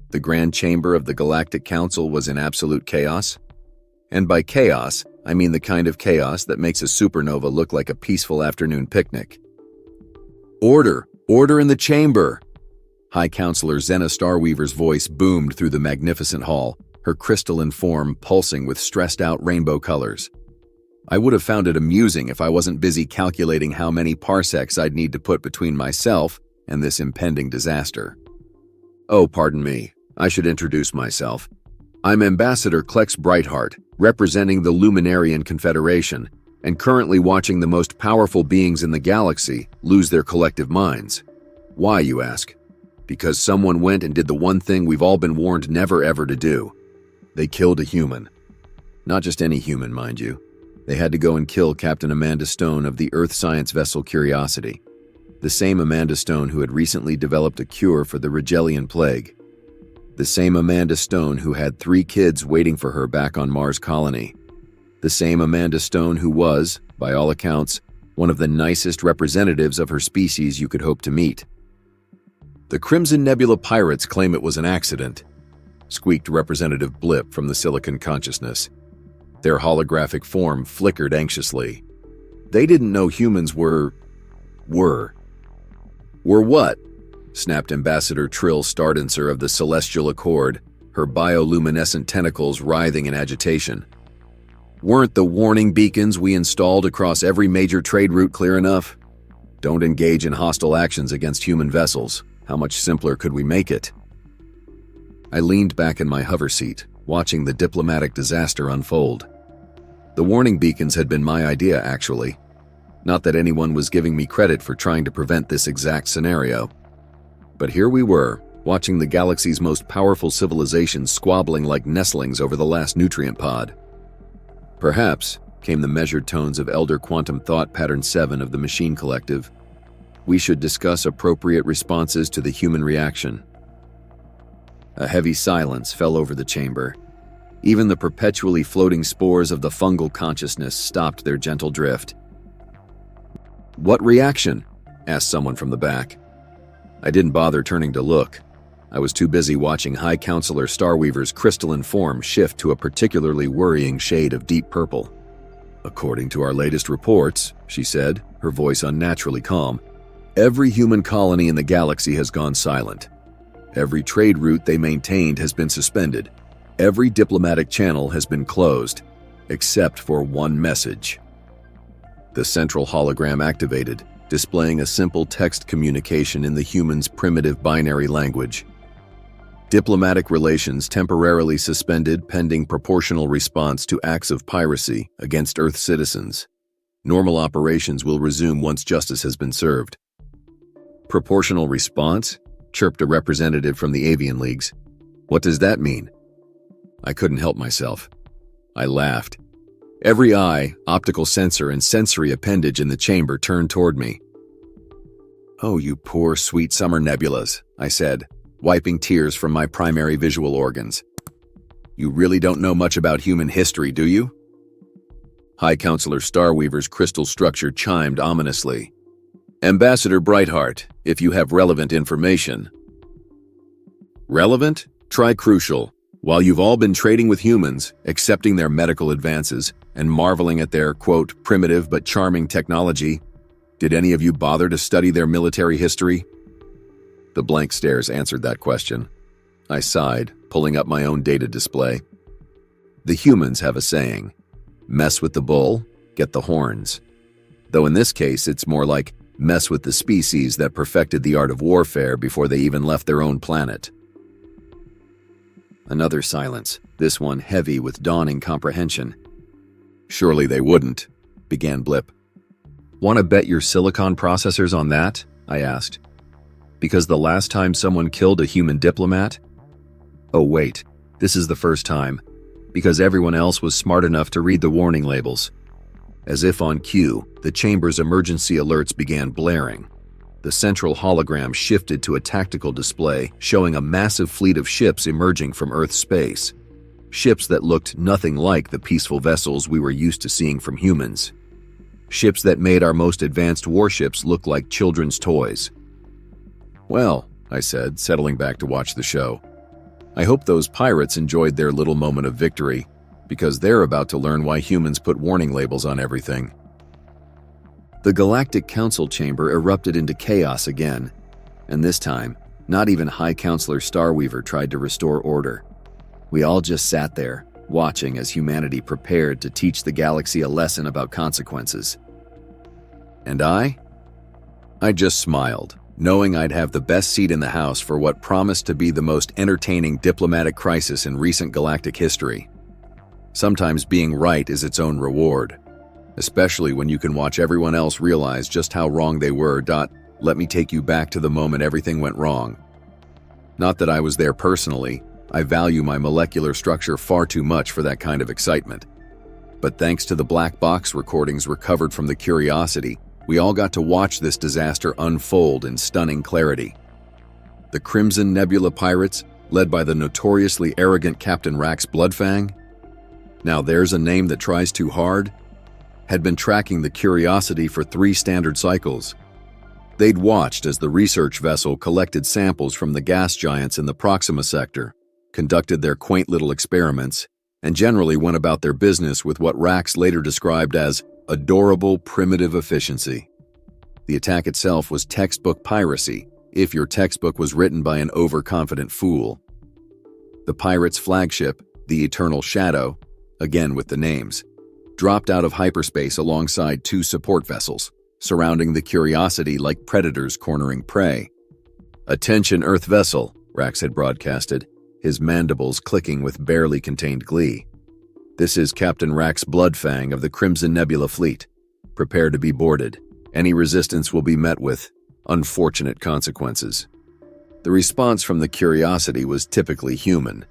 The Grand Chamber of the Galactic Council was in absolute chaos. And by chaos, I mean the kind of chaos that makes a supernova look like a peaceful afternoon picnic. "Order! Order in the chamber!" High Counselor Zena Starweaver's voice boomed through the magnificent hall, her crystalline form pulsing with stressed-out rainbow colors. I would have found it amusing if I wasn't busy calculating how many parsecs I'd need to put between myself and this impending disaster. Oh, pardon me. I should introduce myself. I'm Ambassador Klex Brightheart, representing the Luminarian Confederation, and currently watching the most powerful beings in the galaxy lose their collective minds. Why, you ask? Because someone went and did the one thing we've all been warned never ever to do. They killed a human. Not just any human, mind you. They had to go and kill Captain Amanda Stone of the Earth science vessel Curiosity, the same Amanda Stone who had recently developed a cure for the Rigellian plague. The same Amanda Stone who had 3 kids waiting for her back on Mars colony. The same Amanda Stone who was, by all accounts, one of the nicest representatives of her species you could hope to meet. "The Crimson Nebula pirates claim it was an accident," squeaked Representative Blip from the Silicon Consciousness. Their holographic form flickered anxiously. "They didn't know humans were what?" snapped Ambassador Trill Stardancer of the Celestial Accord, her bioluminescent tentacles writhing in agitation. "Weren't the warning beacons we installed across every major trade route clear enough? Don't engage in hostile actions against human vessels. How much simpler could we make it?" I leaned back in my hover seat, watching the diplomatic disaster unfold. The warning beacons had been my idea, actually. Not that anyone was giving me credit for trying to prevent this exact scenario. But here we were, watching the galaxy's most powerful civilizations squabbling like nestlings over the last nutrient pod. "Perhaps," came the measured tones of Elder Quantum Thought Pattern 7 of the Machine Collective, "we should discuss appropriate responses to the human reaction." A heavy silence fell over the chamber. Even the perpetually floating spores of the fungal consciousness stopped their gentle drift. "What reaction?" asked someone from the back. I didn't bother turning to look. I was too busy watching High Counselor Starweaver's crystalline form shift to a particularly worrying shade of deep purple. "According to our latest reports," she said, her voice unnaturally calm, "every human colony in the galaxy has gone silent. Every trade route they maintained has been suspended. Every diplomatic channel has been closed, except for one message." The central hologram activated, displaying a simple text communication in the human's primitive binary language. "Diplomatic relations temporarily suspended pending proportional response to acts of piracy against Earth citizens. Normal operations will resume once justice has been served." "Proportional response?" chirped a representative from the Avian Leagues. "What does that mean?" I couldn't help myself. I laughed. Every eye, optical sensor, and sensory appendage in the chamber turned toward me. "Oh, you poor, sweet summer nebulas," I said, wiping tears from my primary visual organs. "You really don't know much about human history, do you?" High Counselor Starweaver's crystal structure chimed ominously. "Ambassador Brightheart, if you have relevant information." "Relevant? Try crucial. While you've all been trading with humans, accepting their medical advances, and marveling at their, quote, primitive but charming technology, did any of you bother to study their military history?" The blank stares answered that question. I sighed, pulling up my own data display. The humans have a saying, "Mess with the bull, get the horns." Though in this case, it's more like, mess with the species that perfected the art of warfare before they even left their own planet. Another silence, this one heavy with dawning comprehension. "Surely they wouldn't," began Blip. "Want to bet your silicon processors on that?" I asked. "Because the last time someone killed a human diplomat?" "Oh wait, this is the first time. Because everyone else was smart enough to read the warning labels." As if on cue, the chamber's emergency alerts began blaring. The central hologram shifted to a tactical display showing a massive fleet of ships emerging from Earth's space. Ships that looked nothing like the peaceful vessels we were used to seeing from humans. Ships that made our most advanced warships look like children's toys. "Well," I said, settling back to watch the show, I hope those pirates enjoyed their little moment of victory, because they're about to learn why humans put warning labels on everything. The Galactic Council chamber erupted into chaos again, and this time, not even High Counselor Starweaver tried to restore order. We all just sat there, watching as humanity prepared to teach the galaxy a lesson about consequences. And I just smiled, knowing I'd have the best seat in the house for what promised to be the most entertaining diplomatic crisis in recent galactic history. Sometimes being right is its own reward, especially when you can watch everyone else realize just how wrong they were. Let me take you back to the moment everything went wrong. Not that I was there personally, I value my molecular structure far too much for that kind of excitement. But thanks to the black box recordings recovered from the Curiosity, we all got to watch this disaster unfold in stunning clarity. The Crimson Nebula pirates, led by the notoriously arrogant Captain Rax Bloodfang, now there's a name that tries too hard, had been tracking the Curiosity for 3 standard cycles. They'd watched as the research vessel collected samples from the gas giants in the Proxima sector, conducted their quaint little experiments, and generally went about their business with what Rax later described as adorable primitive efficiency. The attack itself was textbook piracy, if your textbook was written by an overconfident fool. The pirates' flagship, the Eternal Shadow, again with the names, dropped out of hyperspace alongside 2 support vessels, surrounding the Curiosity like predators cornering prey. "Attention, Earth vessel," Rax had broadcasted, his mandibles clicking with barely contained glee. "This is Captain Rax Bloodfang of the Crimson Nebula Fleet. Prepare to be boarded. Any resistance will be met with unfortunate consequences." The response from the Curiosity was typically human,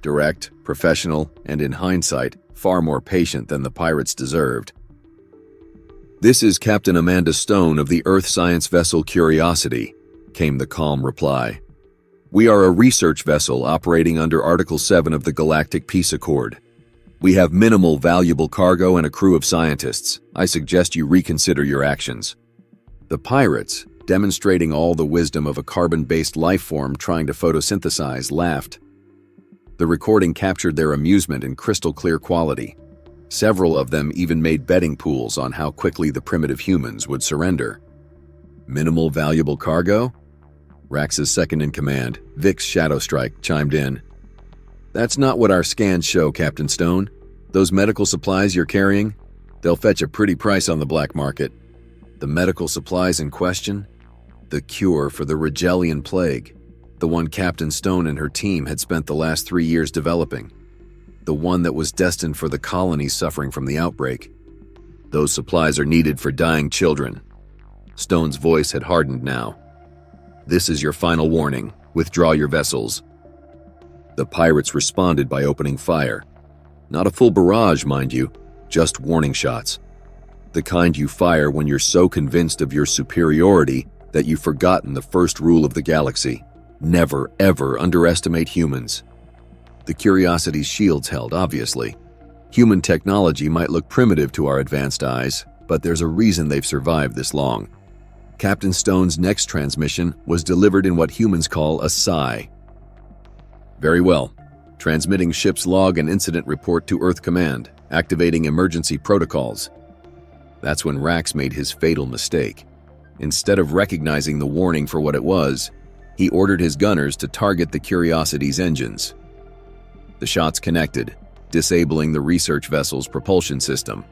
direct, professional, and in hindsight, far more patient than the pirates deserved. "This is Captain Amanda Stone of the Earth science vessel Curiosity," came the calm reply. "We are a research vessel operating under Article 7 of the Galactic Peace Accord. We have minimal valuable cargo and a crew of scientists. I suggest you reconsider your actions." The pirates, demonstrating all the wisdom of a carbon-based life form trying to photosynthesize, laughed. The recording captured their amusement in crystal-clear quality. Several of them even made betting pools on how quickly the primitive humans would surrender. "Minimal valuable cargo?" Rax's second-in-command, Vix Shadowstrike, chimed in. "That's not what our scans show, Captain Stone. Those medical supplies you're carrying, they'll fetch a pretty price on the black market." The medical supplies in question? The cure for the Regellian plague, the one Captain Stone and her team had spent the last 3 years developing. The one that was destined for the colonies suffering from the outbreak. "Those supplies are needed for dying children." Stone's voice had hardened now. "This is your final warning. Withdraw your vessels." The pirates responded by opening fire. Not a full barrage, mind you, just warning shots. The kind you fire when you're so convinced of your superiority that you've forgotten the first rule of the galaxy. Never, ever underestimate humans. The Curiosity's shields held, obviously. Human technology might look primitive to our advanced eyes, but there's a reason they've survived this long. Captain Stone's next transmission was delivered in what humans call a SCI. "Very well. Transmitting ship's log and incident report to Earth Command, activating emergency protocols." That's when Rax made his fatal mistake. Instead of recognizing the warning for what it was, he ordered his gunners to target the Curiosity's engines. The shots connected, disabling the research vessel's propulsion system.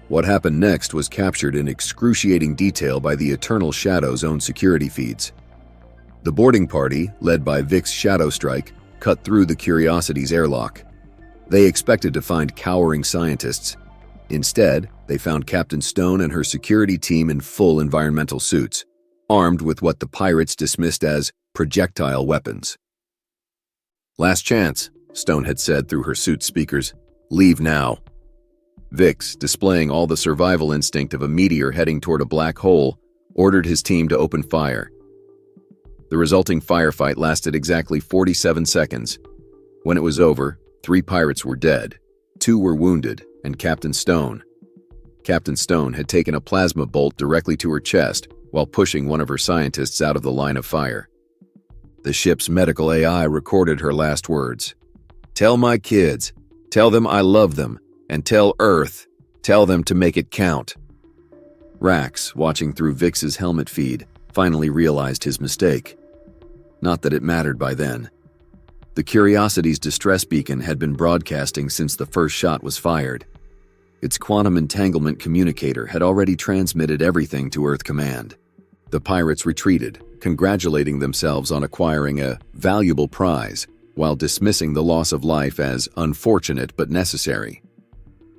What happened next was captured in excruciating detail by the Eternal Shadow's own security feeds. The boarding party, led by Vix Shadowstrike, cut through the Curiosity's airlock. They expected to find cowering scientists. Instead, they found Captain Stone and her security team in full environmental suits, armed with what the pirates dismissed as projectile weapons. "Last chance," Stone had said through her suit speakers. "Leave now." Vix, displaying all the survival instinct of a meteor heading toward a black hole, ordered his team to open fire. The resulting firefight lasted exactly 47 seconds. When it was over, 3 pirates were dead, 2 were wounded, and Captain Stone had taken a plasma bolt directly to her chest while pushing one of her scientists out of the line of fire. The ship's medical AI recorded her last words. "Tell my kids, tell them I love them, and tell Earth, tell them to make it count." Rax, watching through Vix's helmet feed, finally realized his mistake. Not that it mattered by then. The Curiosity's distress beacon had been broadcasting since the first shot was fired. Its quantum entanglement communicator had already transmitted everything to Earth Command. The pirates retreated, congratulating themselves on acquiring a valuable prize, while dismissing the loss of life as unfortunate but necessary.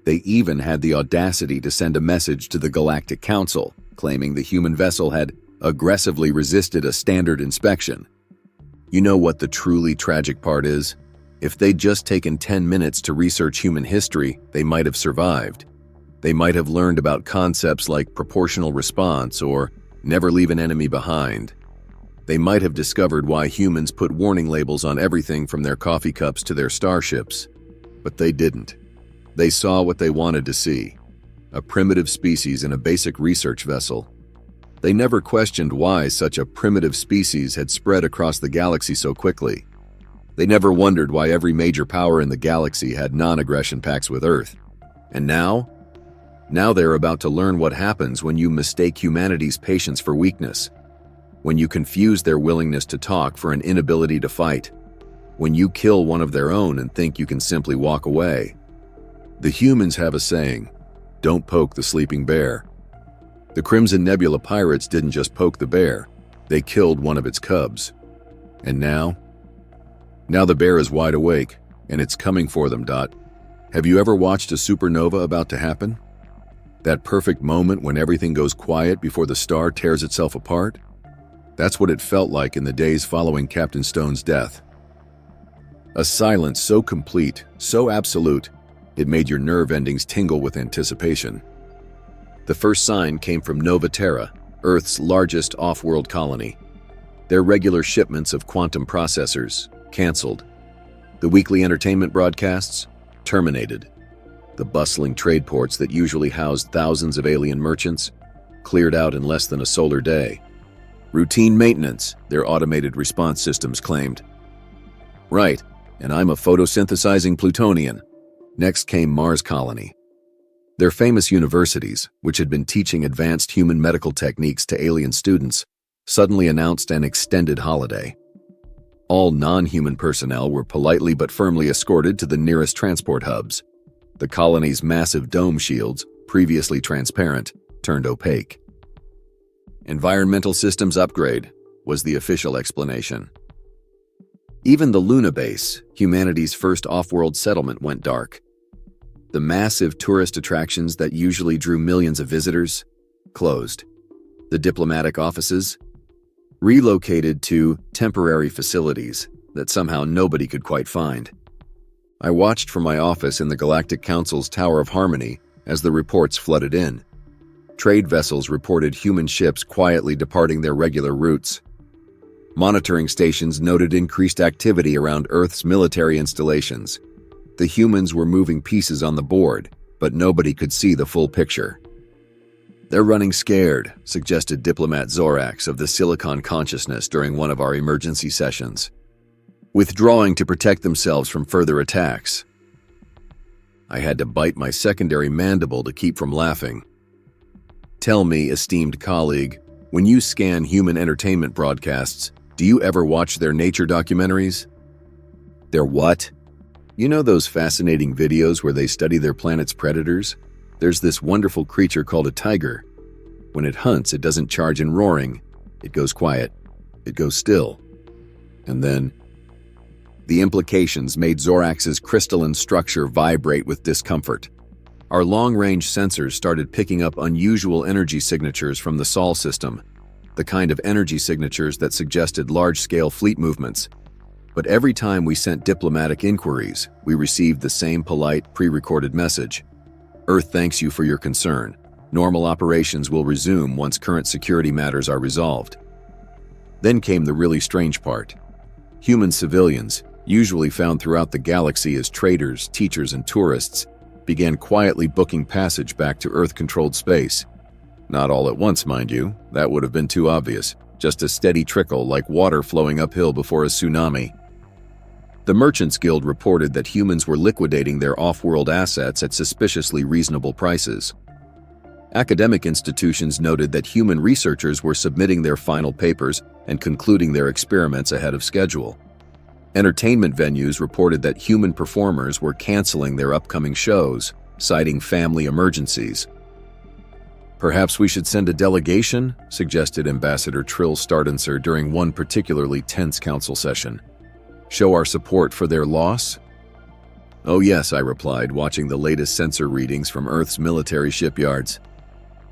They even had the audacity to send a message to the Galactic Council, claiming the human vessel had aggressively resisted a standard inspection. You know what the truly tragic part is? If they'd just taken 10 minutes to research human history, they might have survived. They might have learned about concepts like proportional response or never leave an enemy behind. They might have discovered why humans put warning labels on everything from their coffee cups to their starships. But they didn't. They saw what they wanted to see: a primitive species in a basic research vessel. They never questioned why such a primitive species had spread across the galaxy so quickly. They never wondered why every major power in the galaxy had non-aggression pacts with Earth. And now they're about to learn what happens when you mistake humanity's patience for weakness, when you confuse their willingness to talk for an inability to fight, when you kill one of their own and think you can simply walk away. The humans have a saying, "Don't poke the sleeping bear." The Crimson Nebula pirates didn't just poke the bear, they killed one of its cubs. And now the bear is wide awake, and it's coming for them. Have you ever watched a supernova about to happen? That perfect moment when everything goes quiet before the star tears itself apart? That's what it felt like in the days following Captain Stone's death. A silence so complete, so absolute, it made your nerve endings tingle with anticipation. The first sign came from Nova Terra, Earth's largest off-world colony. Their regular shipments of quantum processors canceled. The weekly entertainment broadcasts terminated. The bustling trade ports that usually housed thousands of alien merchants cleared out in less than a solar day. Routine maintenance, their automated response systems claimed. Right, and I'm a photosynthesizing Plutonian. Next came Mars Colony. Their famous universities, which had been teaching advanced human medical techniques to alien students, suddenly announced an extended holiday. All non-human personnel were politely but firmly escorted to the nearest transport hubs. The colony's massive dome shields, previously transparent, turned opaque. Environmental systems upgrade was the official explanation. Even the Luna base, humanity's first off-world settlement, went dark. The massive tourist attractions that usually drew millions of visitors closed. The diplomatic offices relocated to temporary facilities that somehow nobody could quite find. I watched from my office in the Galactic Council's Tower of Harmony as the reports flooded in. Trade vessels reported human ships quietly departing their regular routes. Monitoring stations noted increased activity around Earth's military installations. The humans were moving pieces on the board, but nobody could see the full picture. "They're running scared," suggested diplomat Zorax of the Silicon Consciousness during one of our emergency sessions. "Withdrawing to protect themselves from further attacks." I had to bite my secondary mandible to keep from laughing. Tell me, esteemed colleague, when you scan human entertainment broadcasts, do you ever watch their nature documentaries? Their what? You know those fascinating videos where they study their planet's predators? There's this wonderful creature called a tiger. When it hunts, it doesn't charge in roaring. It goes quiet. It goes still. And then the implications made Zorax's crystalline structure vibrate with discomfort. Our long-range sensors started picking up unusual energy signatures from the Sol system, the kind of energy signatures that suggested large-scale fleet movements. But every time we sent diplomatic inquiries, we received the same polite, pre-recorded message. "Earth thanks you for your concern. Normal operations will resume once current security matters are resolved." Then came the really strange part. Human civilians, usually found throughout the galaxy as traders, teachers, and tourists, began quietly booking passage back to Earth-controlled space. Not all at once, mind you. That would have been too obvious. just a steady trickle like water flowing uphill before a tsunami. The Merchants Guild reported that humans were liquidating their off-world assets at suspiciously reasonable prices. Academic institutions noted that human researchers were submitting their final papers and concluding their experiments ahead of schedule. Entertainment venues reported that human performers were canceling their upcoming shows, citing family emergencies. "Perhaps we should send a delegation," suggested Ambassador Trill Stardancer during one particularly tense council session. "Show our support for their loss?" "Oh yes," I replied, watching the latest sensor readings from Earth's military shipyards.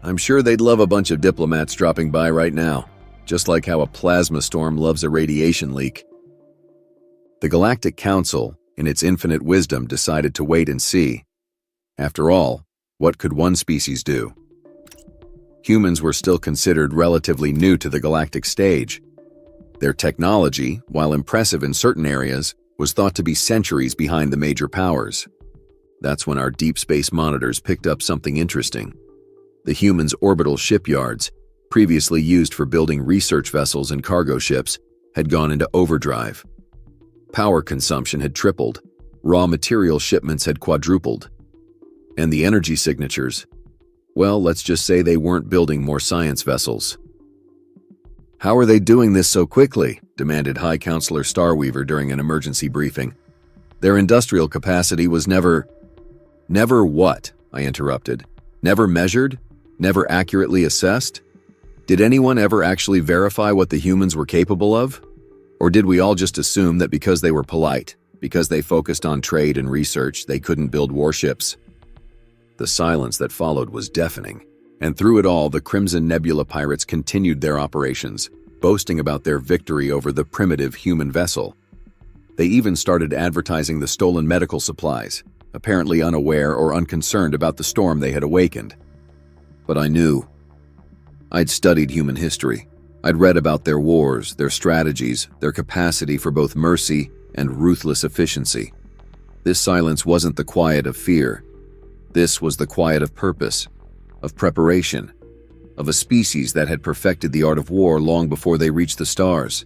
"I'm sure they'd love a bunch of diplomats dropping by right now, just like how a plasma storm loves a radiation leak." The Galactic Council, in its infinite wisdom, decided to wait and see. After all, what could one species do? Humans were still considered relatively new to the galactic stage. Their technology, while impressive in certain areas, was thought to be centuries behind the major powers. That's when our deep space monitors picked up something interesting. The humans' orbital shipyards, previously used for building research vessels and cargo ships, had gone into overdrive. Power consumption had tripled, raw material shipments had quadrupled. And the energy signatures, well, let's just say they weren't building more science vessels. "How are they doing this so quickly?" demanded High Counselor Starweaver during an emergency briefing. "Their industrial capacity was never—" "Never what?" I interrupted. "Never measured? Never accurately assessed? Did anyone ever actually verify what the humans were capable of? Or did we all just assume that because they were polite, because they focused on trade and research, they couldn't build warships?" The silence that followed was deafening, and through it all, the Crimson Nebula pirates continued their operations, boasting about their victory over the primitive human vessel. They even started advertising the stolen medical supplies, apparently unaware or unconcerned about the storm they had awakened. But I knew. I'd studied human history. I'd read about their wars, their strategies, their capacity for both mercy and ruthless efficiency. This silence wasn't the quiet of fear. This was the quiet of purpose, of preparation, of a species that had perfected the art of war long before they reached the stars.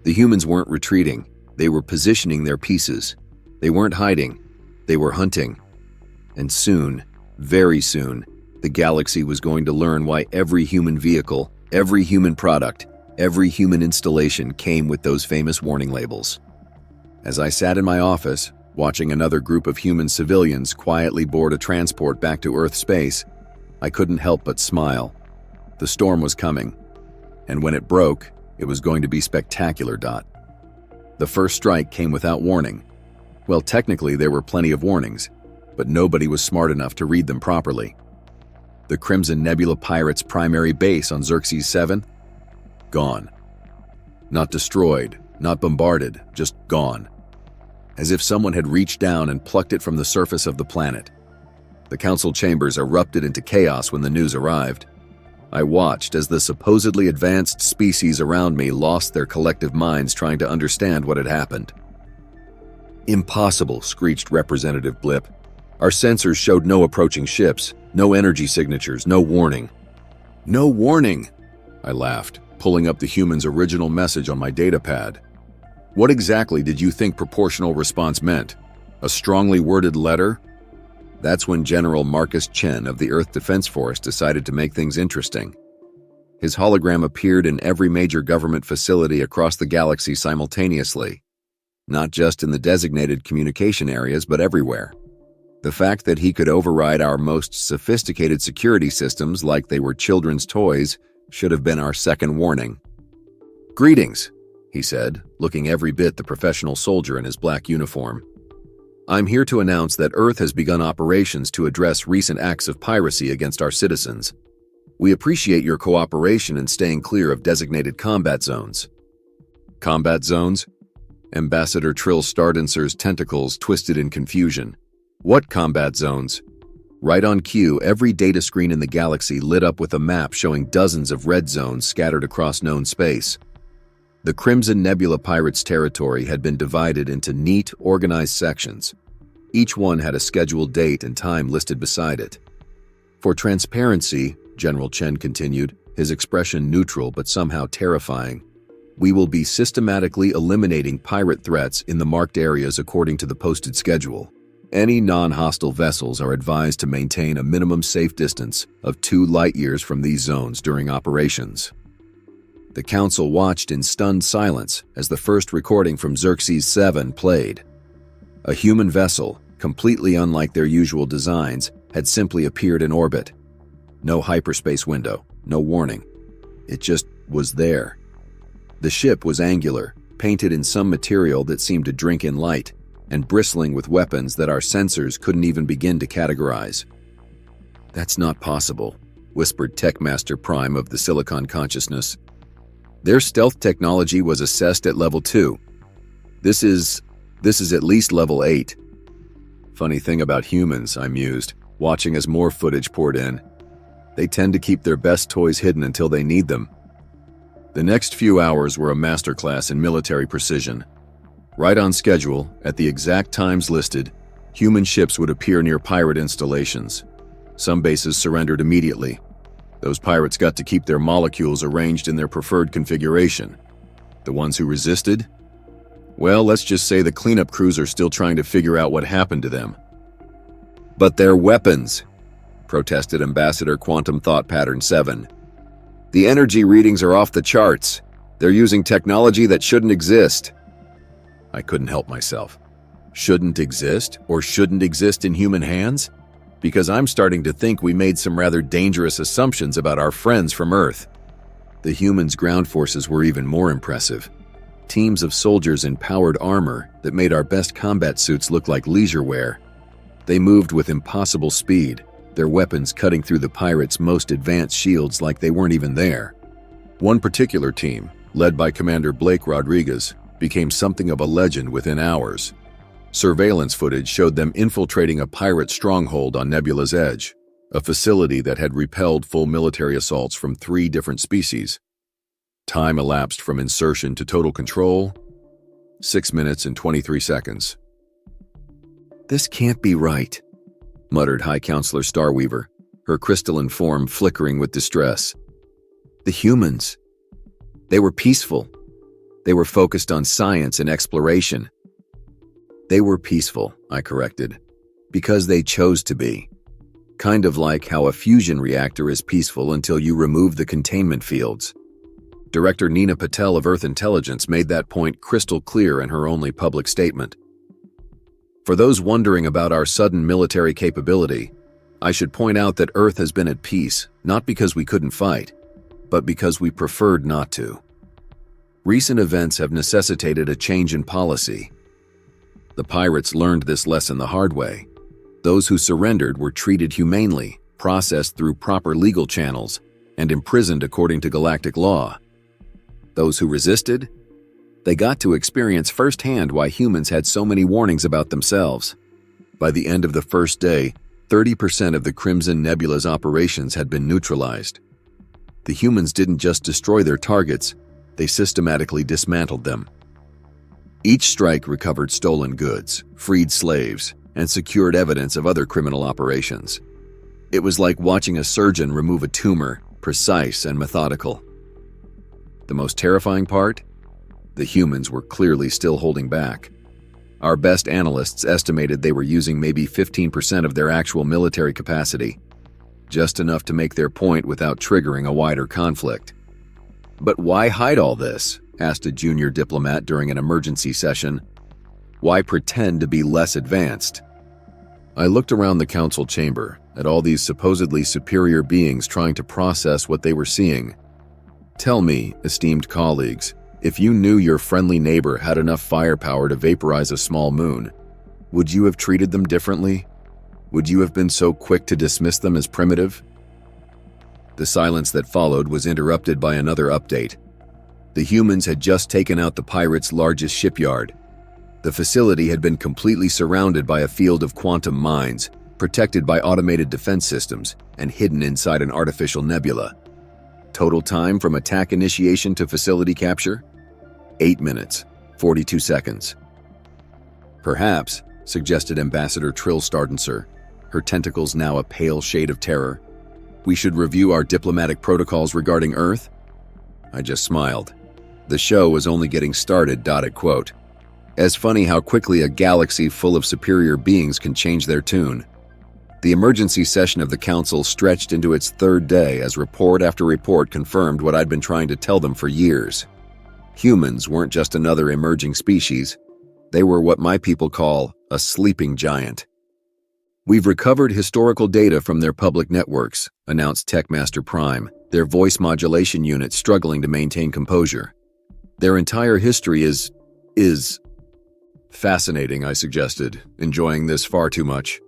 The humans weren't retreating. They were positioning their pieces. They weren't hiding. They were hunting. And soon, very soon, the galaxy was going to learn why every human vehicle, every human product, every human installation came with those famous warning labels. As I sat in my office, watching another group of human civilians quietly board a transport back to Earth space, I couldn't help but smile. The storm was coming, and when it broke, it was going to be spectacular. The first strike came without warning. Well, technically there were plenty of warnings, but nobody was smart enough to read them properly. The Crimson Nebula pirates' primary base on Xerxes 7? Gone. Not destroyed, not bombarded, just gone. As if someone had reached down and plucked it from the surface of the planet. The council chambers erupted into chaos when the news arrived. I watched as the supposedly advanced species around me lost their collective minds trying to understand what had happened. "Impossible," screeched Representative Blip. "Our sensors showed no approaching ships, no energy signatures, no warning." "No warning?" I laughed, pulling up the human's original message on my datapad. "What exactly did you think proportional response meant? A strongly worded letter?" That's when General Marcus Chen of the Earth Defense Force decided to make things interesting. His hologram appeared in every major government facility across the galaxy simultaneously, not just in the designated communication areas, but everywhere. The fact that he could override our most sophisticated security systems like they were children's toys should have been our second warning. "Greetings," he said, looking every bit the professional soldier in his black uniform. "I'm here to announce that Earth has begun operations to address recent acts of piracy against our citizens. We appreciate your cooperation in staying clear of designated combat zones." "Combat zones?" Ambassador Trill Stardancer's tentacles twisted in confusion. "What combat zones?" Right on cue, every data screen in the galaxy lit up with a map showing dozens of red zones scattered across known space. The Crimson Nebula Pirates' territory had been divided into neat, organized sections. Each one had a scheduled date and time listed beside it. "For transparency," General Chen continued, his expression neutral but somehow terrifying. "We will be systematically eliminating pirate threats in the marked areas according to the posted schedule. Any non-hostile vessels are advised to maintain a minimum safe distance of 2 light-years from these zones during operations." The council watched in stunned silence as the first recording from Xerxes 7 played. A human vessel, completely unlike their usual designs, had simply appeared in orbit. No hyperspace window, no warning. It just was there. The ship was angular, painted in some material that seemed to drink in light, and bristling with weapons that our sensors couldn't even begin to categorize. "That's not possible," whispered Techmaster Prime of the Silicon Consciousness. "Their stealth technology was assessed at level 2. This is at least level 8. "Funny thing about humans," I mused, watching as more footage poured in. "They tend to keep their best toys hidden until they need them." The next few hours were a masterclass in military precision. Right on schedule, at the exact times listed, human ships would appear near pirate installations. Some bases surrendered immediately. Those pirates got to keep their molecules arranged in their preferred configuration. The ones who resisted? Well, let's just say the cleanup crews are still trying to figure out what happened to them. "But their weapons," protested Ambassador Quantum Thought Pattern 7. "The energy readings are off the charts. They're using technology that shouldn't exist." I couldn't help myself. Shouldn't exist, or shouldn't exist in human hands? Because I'm starting to think we made some rather dangerous assumptions about our friends from Earth. The humans' ground forces were even more impressive. Teams of soldiers in powered armor that made our best combat suits look like leisure wear. They moved with impossible speed, their weapons cutting through the pirates' most advanced shields like they weren't even there. One particular team, led by Commander Blake Rodriguez, became something of a legend within hours. Surveillance footage showed them infiltrating a pirate stronghold on Nebula's Edge, a facility that had repelled full military assaults from 3 different species. Time elapsed from insertion to total control, 6 minutes and 23 seconds. "This can't be right," muttered High Counselor Starweaver, her crystalline form flickering with distress. "The humans. They were peaceful. They were focused on science and exploration." "They were peaceful," I corrected, "because they chose to be. Kind of like how a fusion reactor is peaceful until you remove the containment fields." Director Nina Patel of Earth Intelligence made that point crystal clear in her only public statement. For those wondering about our sudden military capability, I should point out that Earth has been at peace, not because we couldn't fight, but because we preferred not to. Recent events have necessitated a change in policy. The pirates learned this lesson the hard way. Those who surrendered were treated humanely, processed through proper legal channels, and imprisoned according to galactic law. Those who resisted? They got to experience firsthand why humans had so many warnings about themselves. By the end of the first day, 30% of the Crimson Nebula's operations had been neutralized. The humans didn't just destroy their targets, they systematically dismantled them. Each strike recovered stolen goods, freed slaves, and secured evidence of other criminal operations. It was like watching a surgeon remove a tumor, precise and methodical. The most terrifying part? The humans were clearly still holding back. Our best analysts estimated they were using maybe 15% of their actual military capacity, just enough to make their point without triggering a wider conflict. "But why hide all this?" asked a junior diplomat during an emergency session. "Why pretend to be less advanced?" I looked around the council chamber at all these supposedly superior beings trying to process what they were seeing. Tell me, esteemed colleagues, if you knew your friendly neighbor had enough firepower to vaporize a small moon, would you have treated them differently? Would you have been so quick to dismiss them as primitive? The silence that followed was interrupted by another update. The humans had just taken out the pirates' largest shipyard. The facility had been completely surrounded by a field of quantum mines, protected by automated defense systems, and hidden inside an artificial nebula. Total time from attack initiation to facility capture? 8 minutes, 42 seconds. "Perhaps," suggested Ambassador Trill Stardenser, her tentacles now a pale shade of terror, We should review our diplomatic protocols regarding Earth? I just smiled. The show was only getting started, quote. As funny how quickly a galaxy full of superior beings can change their tune. The emergency session of the council stretched into its third day as report after report confirmed what I'd been trying to tell them for years. Humans weren't just another emerging species. They were what my people call a sleeping giant. We've recovered historical data from their public networks, announced Techmaster Prime, their voice modulation unit struggling to maintain composure. Their entire history is fascinating, I suggested, enjoying this far too much.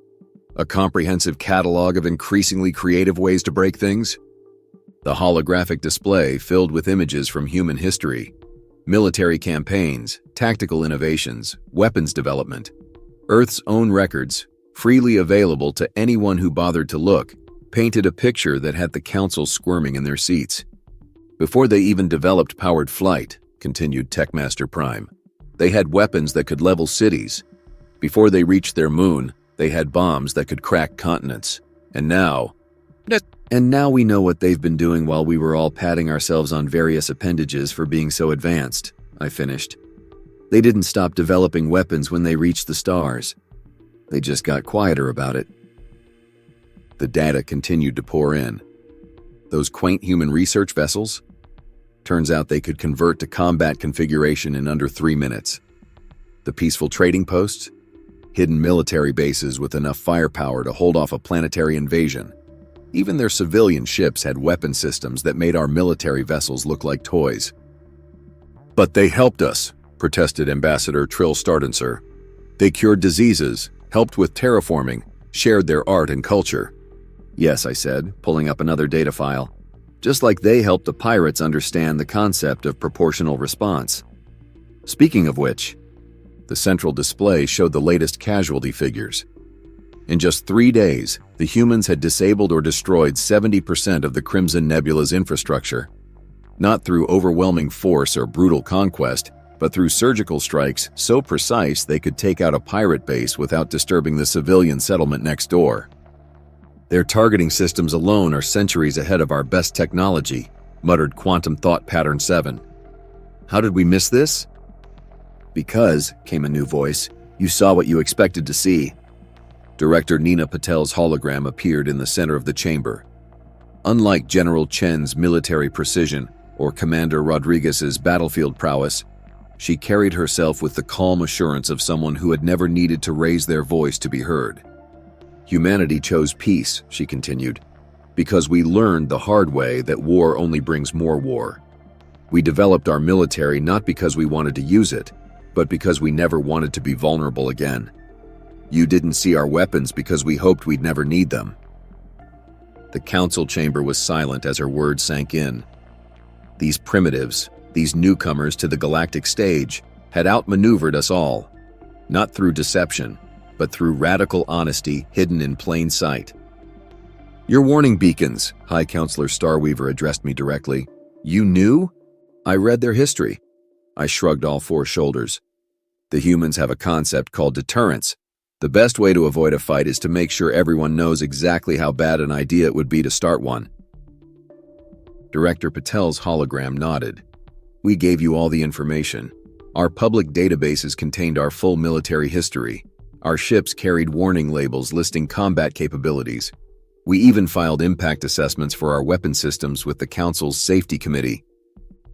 A comprehensive catalog of increasingly creative ways to break things? The holographic display filled with images from human history, military campaigns, tactical innovations, weapons development, Earth's own records, freely available to anyone who bothered to look, painted a picture that had the council squirming in their seats. Before they even developed powered flight, continued Techmaster Prime, they had weapons that could level cities. Before they reached their moon, they had bombs that could crack continents. And now we know what they've been doing while we were all patting ourselves on various appendages for being so advanced, I finished. They didn't stop developing weapons when they reached the stars. They just got quieter about it. The data continued to pour in. Those quaint human research vessels? Turns out they could convert to combat configuration in under 3 minutes. The peaceful trading posts? Hidden military bases with enough firepower to hold off a planetary invasion. Even their civilian ships had weapon systems that made our military vessels look like toys. But they helped us, protested Ambassador Klex. They cured diseases, helped with terraforming, shared their art and culture. Yes, I said, pulling up another data file. Just like they helped the pirates understand the concept of proportional response. Speaking of which, the central display showed the latest casualty figures. In just 3 days, the humans had disabled or destroyed 70% of the Crimson Nebula's infrastructure. Not through overwhelming force or brutal conquest, but through surgical strikes so precise they could take out a pirate base without disturbing the civilian settlement next door. Their targeting systems alone are centuries ahead of our best technology, muttered Quantum Thought Pattern 7. How did we miss this? Because, came a new voice, you saw what you expected to see. Director Nina Patel's hologram appeared in the center of the chamber. Unlike General Chen's military precision or Commander Rodriguez's battlefield prowess, she carried herself with the calm assurance of someone who had never needed to raise their voice to be heard. Humanity chose peace, she continued, because we learned the hard way that war only brings more war. We developed our military not because we wanted to use it, but because we never wanted to be vulnerable again. You didn't see our weapons because we hoped we'd never need them. The council chamber was silent as her words sank in. These primitives, these newcomers to the galactic stage, had outmaneuvered us all, not through deception, but through radical honesty hidden in plain sight. Your warning beacons, High Counselor Starweaver addressed me directly. You knew? I read their history. I shrugged all 4 shoulders. The humans have a concept called deterrence. The best way to avoid a fight is to make sure everyone knows exactly how bad an idea it would be to start one. Director Patel's hologram nodded. We gave you all the information. Our public databases contained our full military history. Our ships carried warning labels listing combat capabilities. We even filed impact assessments for our weapon systems with the Council's Safety Committee.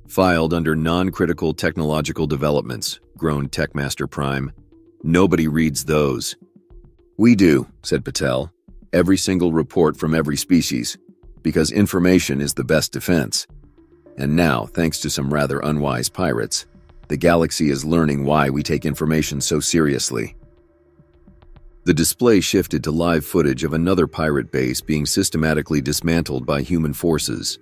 Filed under non-critical technological developments, groaned Techmaster Prime. Nobody reads those. We do, said Patel. Every single report from every species, because information is the best defense. And now, thanks to some rather unwise pirates, the galaxy is learning why we take information so seriously. The display shifted to live footage of another pirate base being systematically dismantled by human forces.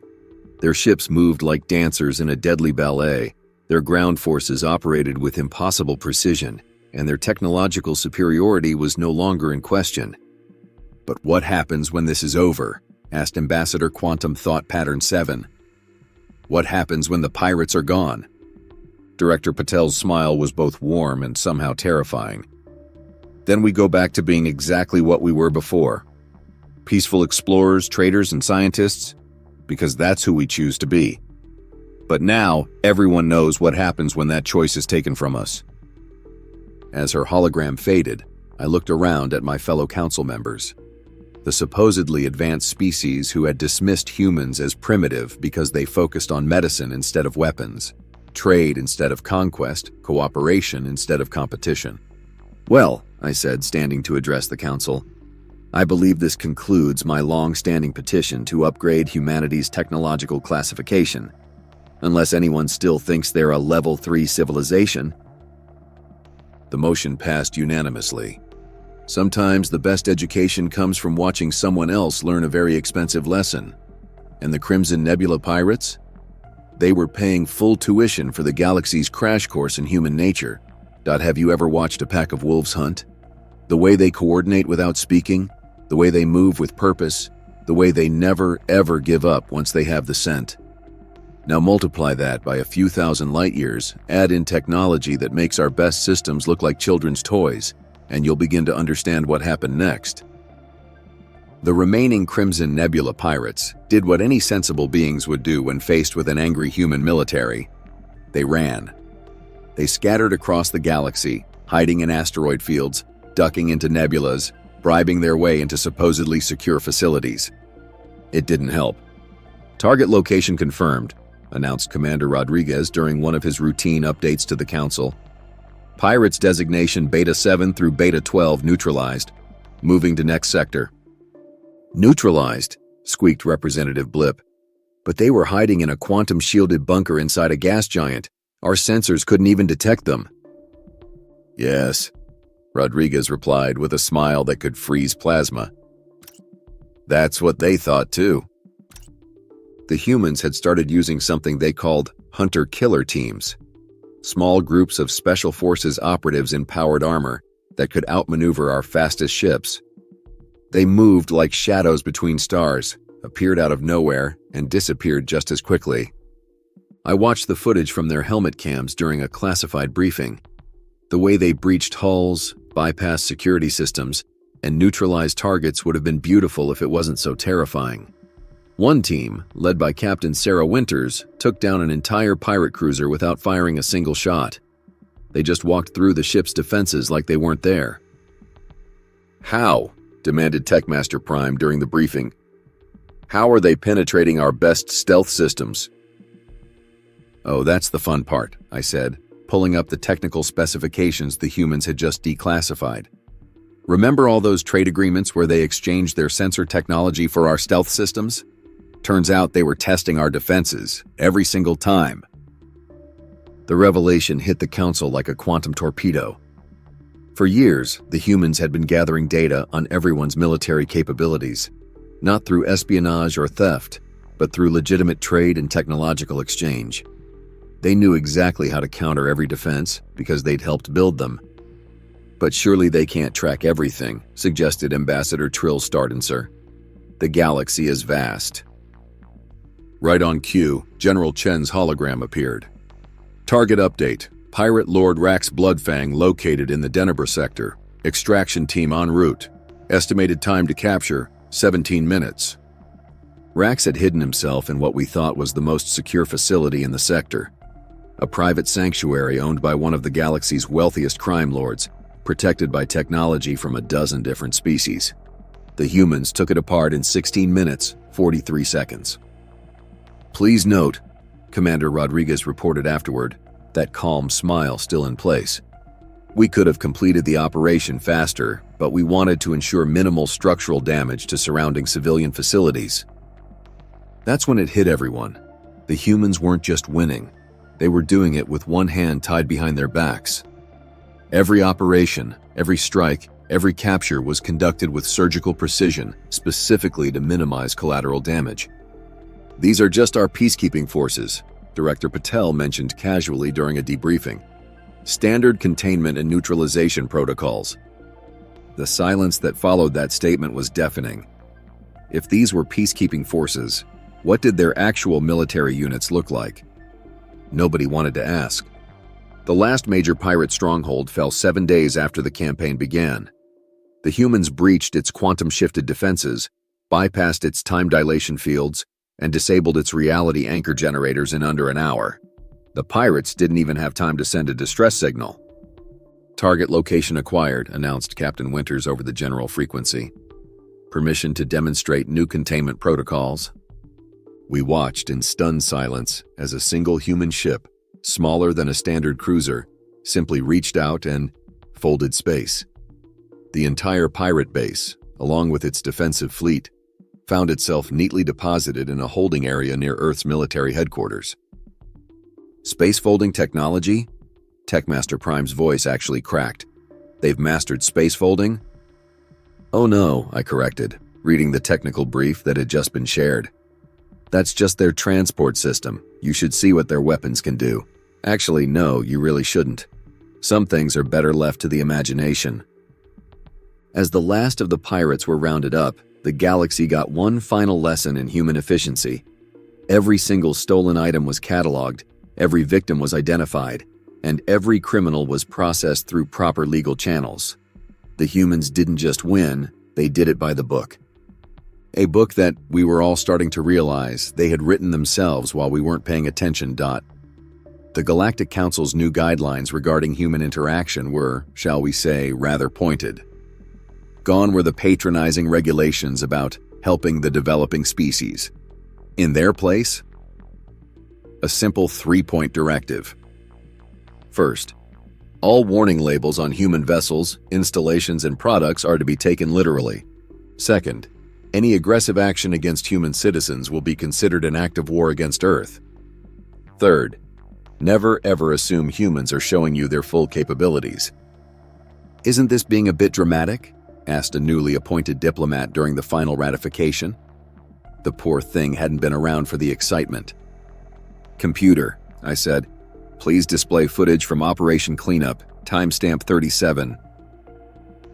Their ships moved like dancers in a deadly ballet, their ground forces operated with impossible precision, and their technological superiority was no longer in question. But what happens when this is over? Asked Ambassador Quantum Thought Pattern 7. What happens when the pirates are gone? Director Patel's smile was both warm and somehow terrifying. Then we go back to being exactly what we were before. Peaceful explorers, traders, and scientists? Because that's who we choose to be. But now, everyone knows what happens when that choice is taken from us. As her hologram faded, I looked around at my fellow council members. The supposedly advanced species who had dismissed humans as primitive because they focused on medicine instead of weapons, trade instead of conquest, cooperation instead of competition. Well, I said, standing to address the council, I believe this concludes my long-standing petition to upgrade humanity's technological classification. Unless anyone still thinks they're a level 3 civilization. The motion passed unanimously. Sometimes the best education comes from watching someone else learn a very expensive lesson. And the Crimson Nebula pirates? They were paying full tuition for the galaxy's crash course in human nature. Have you ever watched a pack of wolves hunt? The way they coordinate without speaking, the way they move with purpose, the way they never, ever give up once they have the scent. Now multiply that by a few thousand light years, add in technology that makes our best systems look like children's toys, and you'll begin to understand what happened next. The remaining Crimson Nebula pirates did what any sensible beings would do when faced with an angry human military. They ran. They scattered across the galaxy, hiding in asteroid fields, ducking into nebulas, bribing their way into supposedly secure facilities. It didn't help. Target location confirmed, announced Commander Rodriguez during one of his routine updates to the Council. Pirates designation Beta 7 through Beta 12 neutralized. Moving to next sector. Neutralized, squeaked Representative Blip. But they were hiding in a quantum-shielded bunker inside a gas giant. Our sensors couldn't even detect them. Yes, Rodriguez replied with a smile that could freeze plasma. That's what they thought too. The humans had started using something they called hunter-killer teams. Small groups of special forces operatives in powered armor that could outmaneuver our fastest ships. They moved like shadows between stars, appeared out of nowhere, and disappeared just as quickly. I watched the footage from their helmet cams during a classified briefing. The way they breached hulls, bypassed security systems, and neutralized targets would have been beautiful if it wasn't so terrifying. One team, led by Captain Sarah Winters, took down an entire pirate cruiser without firing a single shot. They just walked through the ship's defenses like they weren't there. How? Demanded Techmaster Prime during the briefing. How are they penetrating our best stealth systems? Oh, that's the fun part, I said, pulling up the technical specifications the humans had just declassified. Remember all those trade agreements where they exchanged their sensor technology for our stealth systems? Turns out they were testing our defenses, every single time. The revelation hit the Council like a quantum torpedo. For years, the humans had been gathering data on everyone's military capabilities, not through espionage or theft, but through legitimate trade and technological exchange. They knew exactly how to counter every defense because they'd helped build them. But surely they can't track everything, suggested Ambassador Trill Stardenser. The galaxy is vast. Right on cue, General Chen's hologram appeared. Target update. Pirate Lord Rax Bloodfang located in the Denebra sector. Extraction team en route. Estimated time to capture, 17 minutes. Rax had hidden himself in what we thought was the most secure facility in the sector. A private sanctuary owned by one of the galaxy's wealthiest crime lords, protected by technology from a dozen different species. The humans took it apart in 16 minutes, 43 seconds. Please note, Commander Rodriguez reported afterward, that calm smile still in place. We could have completed the operation faster, but we wanted to ensure minimal structural damage to surrounding civilian facilities. That's when it hit everyone. The humans weren't just winning. They were doing it with one hand tied behind their backs. Every operation, every strike, every capture was conducted with surgical precision, specifically to minimize collateral damage. These are just our peacekeeping forces, Director Patel mentioned casually during a debriefing. Standard containment and neutralization protocols. The silence that followed that statement was deafening. If these were peacekeeping forces, what did their actual military units look like? Nobody wanted to ask. The last major pirate stronghold fell 7 days after the campaign began. The humans breached its quantum-shifted defenses, bypassed its time dilation fields, and disabled its reality anchor generators in under an hour. The pirates didn't even have time to send a distress signal. "Target location acquired," announced Captain Winters over the general frequency. "Permission to demonstrate new containment protocols." We watched in stunned silence as a single human ship, smaller than a standard cruiser, simply reached out and folded space. The entire pirate base, along with its defensive fleet, found itself neatly deposited in a holding area near Earth's military headquarters. "Space folding technology?" Techmaster Prime's voice actually cracked. "They've mastered space folding?" "Oh no," I corrected, reading the technical brief that had just been shared. "That's just their transport system. You should see what their weapons can do." "Actually, no, you really shouldn't. Some things are better left to the imagination." As the last of the pirates were rounded up, the galaxy got one final lesson in human efficiency. Every single stolen item was cataloged, every victim was identified, and every criminal was processed through proper legal channels. The humans didn't just win, they did it by the book. A book that we were all starting to realize they had written themselves while we weren't paying attention. The Galactic Council's new guidelines regarding human interaction were, shall we say, rather pointed. Gone were the patronizing regulations about helping the developing species. In their place, a simple 3-point directive. First, all warning labels on human vessels, installations, and products are to be taken literally. Second, any aggressive action against human citizens will be considered an act of war against Earth. Third, never ever assume humans are showing you their full capabilities. "Isn't this being a bit dramatic?" asked a newly appointed diplomat during the final ratification. The poor thing hadn't been around for the excitement. "Computer," I said, "please display footage from Operation Cleanup, timestamp 37.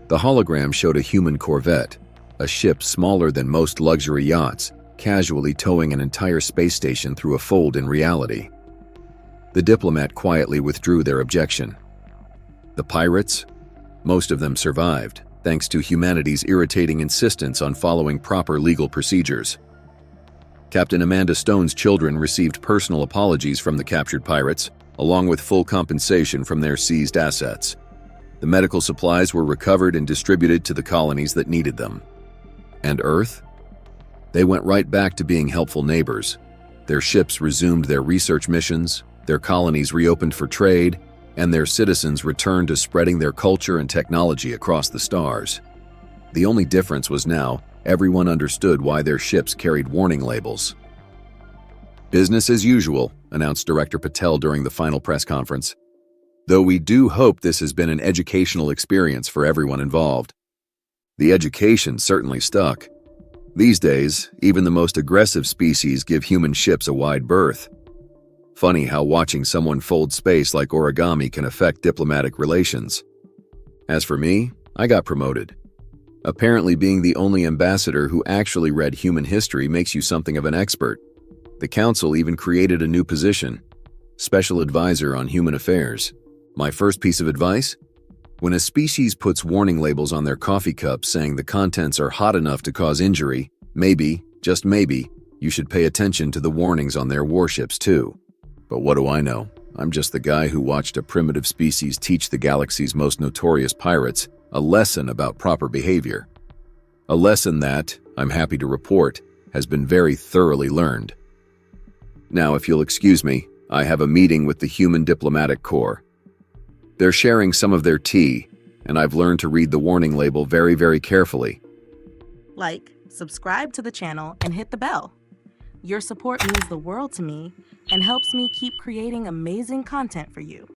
The hologram showed a human corvette, a ship smaller than most luxury yachts, casually towing an entire space station through a fold in reality. The diplomat quietly withdrew their objection. The pirates? Most of them survived, thanks to humanity's irritating insistence on following proper legal procedures. Captain Amanda Stone's children received personal apologies from the captured pirates, along with full compensation from their seized assets. The medical supplies were recovered and distributed to the colonies that needed them. And Earth? They went right back to being helpful neighbors. Their ships resumed their research missions, their colonies reopened for trade, and their citizens returned to spreading their culture and technology across the stars. The only difference was now, everyone understood why their ships carried warning labels. "Business as usual," announced Director Patel during the final press conference. "Though we do hope this has been an educational experience for everyone involved." The education certainly stuck. These days, even the most aggressive species give human ships a wide berth. Funny how watching someone fold space like origami can affect diplomatic relations. As for me, I got promoted. Apparently, being the only ambassador who actually read human history makes you something of an expert. The council even created a new position, Special Advisor on Human Affairs. My first piece of advice? When a species puts warning labels on their coffee cups saying the contents are hot enough to cause injury, maybe, just maybe, you should pay attention to the warnings on their warships too. But what do I know? I'm just the guy who watched a primitive species teach the galaxy's most notorious pirates a lesson about proper behavior. A lesson that, I'm happy to report, has been very thoroughly learned. Now, if you'll excuse me, I have a meeting with the Human Diplomatic Corps. They're sharing some of their tea, and I've learned to read the warning label very, very carefully. Like, subscribe to the channel and hit the bell. Your support means the world to me and helps me keep creating amazing content for you.